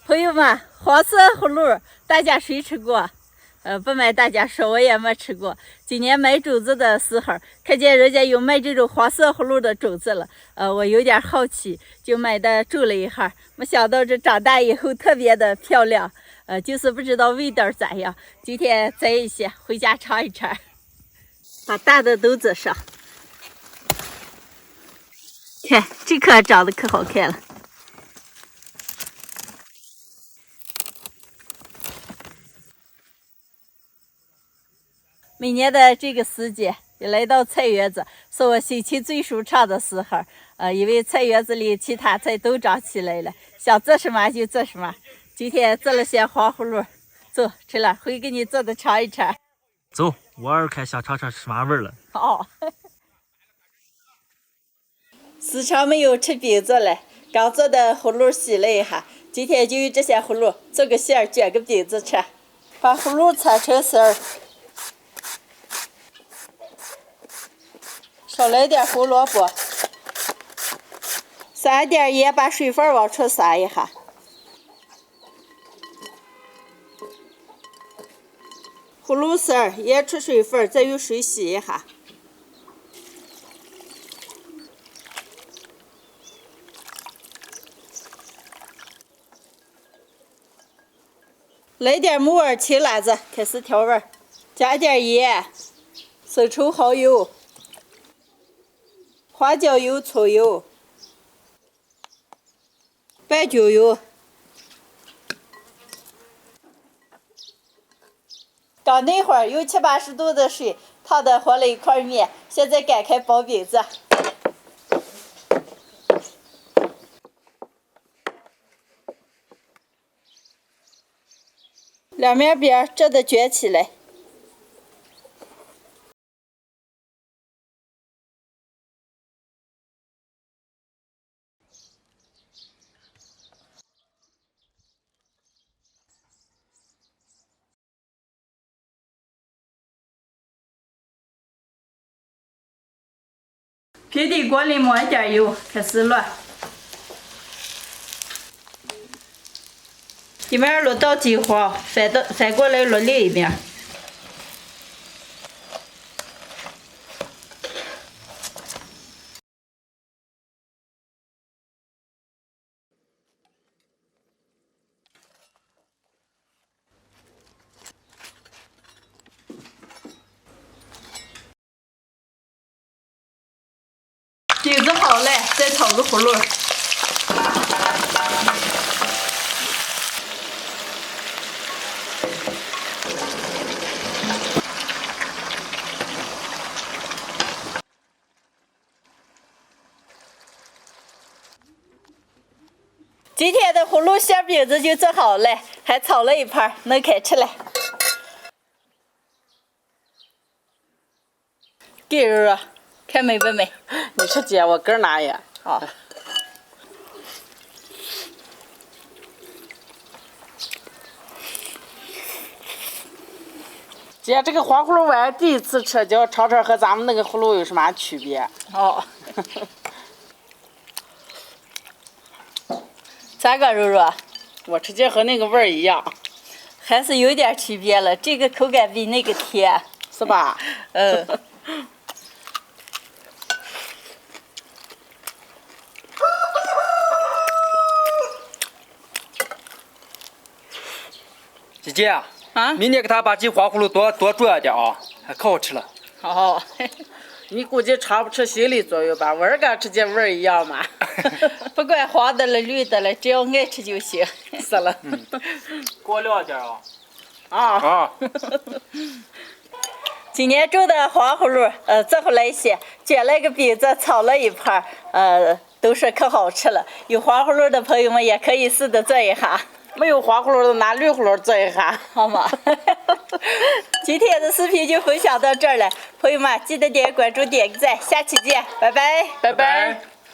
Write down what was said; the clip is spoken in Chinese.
朋友们，黄色葫芦大家谁吃过？不瞒大家说，我也没吃过。今年买种子的时候，看见人家有卖这种黄色葫芦的种子了，我有点好奇，就买的种了一下。没想到这长大以后特别的漂亮，就是不知道味道咋样。今天摘一些回家尝一尝。把大的都摘上，看这颗长得可好看了。每年的这个时节，也来到菜园子，是我心情最舒畅的时候。因为菜园子里其他菜都长起来了，想做什么就做什么。今天做了些黄葫芦，走，吃了回给你做的尝一尝。走，我儿看想尝尝是什么味儿了。好。时常没有吃饼子了，刚做的葫芦洗了一下，今天就用这些葫芦做个馅儿，卷个饼子吃。把葫芦切成丝儿。少来点胡萝卜，撒点盐，把水分往出撒一下。葫芦丝儿腌出水分，再用水洗一下。来点木耳、青辣子，开始调味儿，加点盐、生抽、蚝油。花椒油、葱油、白酒油，刚那会儿用70-80度的水烫的和了一块面，现在擀开包饼子。两面边这的卷起来。平底锅里抹一点油，开始摞。一面摞到金黄，翻过来摞另一面。饼子好了，再炒个葫芦。今天的葫芦馅饼子就做好了，还炒了一盘，能开吃了。给人啊，看美不美？你吃姐，我根拿呀。好。姐，这个黄葫芦我也第一次吃，叫尝尝和咱们那个葫芦有什么区别？哦。咋个，肉肉？我吃起和那个味儿一样，还是有点区别了。这个口感比那个甜，是吧？嗯。姐姐啊，明天给他把这黄葫芦多煮一点啊，还可好吃了。好，你估计尝不出心理作用吧？味儿跟吃起味儿一样嘛。不管黄的了、绿的了，只要爱吃就行。是了。给我撂一点啊。啊。今年种的黄葫芦，做回来一些，卷了个饼子，炒了一盘，都说可好吃了。有黄葫芦的朋友们也可以试着做一下。没有黄葫芦的拿绿葫芦做一下，好吗？今天的视频就分享到这儿了，朋友们记得点关注、点个赞，下期见，拜拜，拜拜。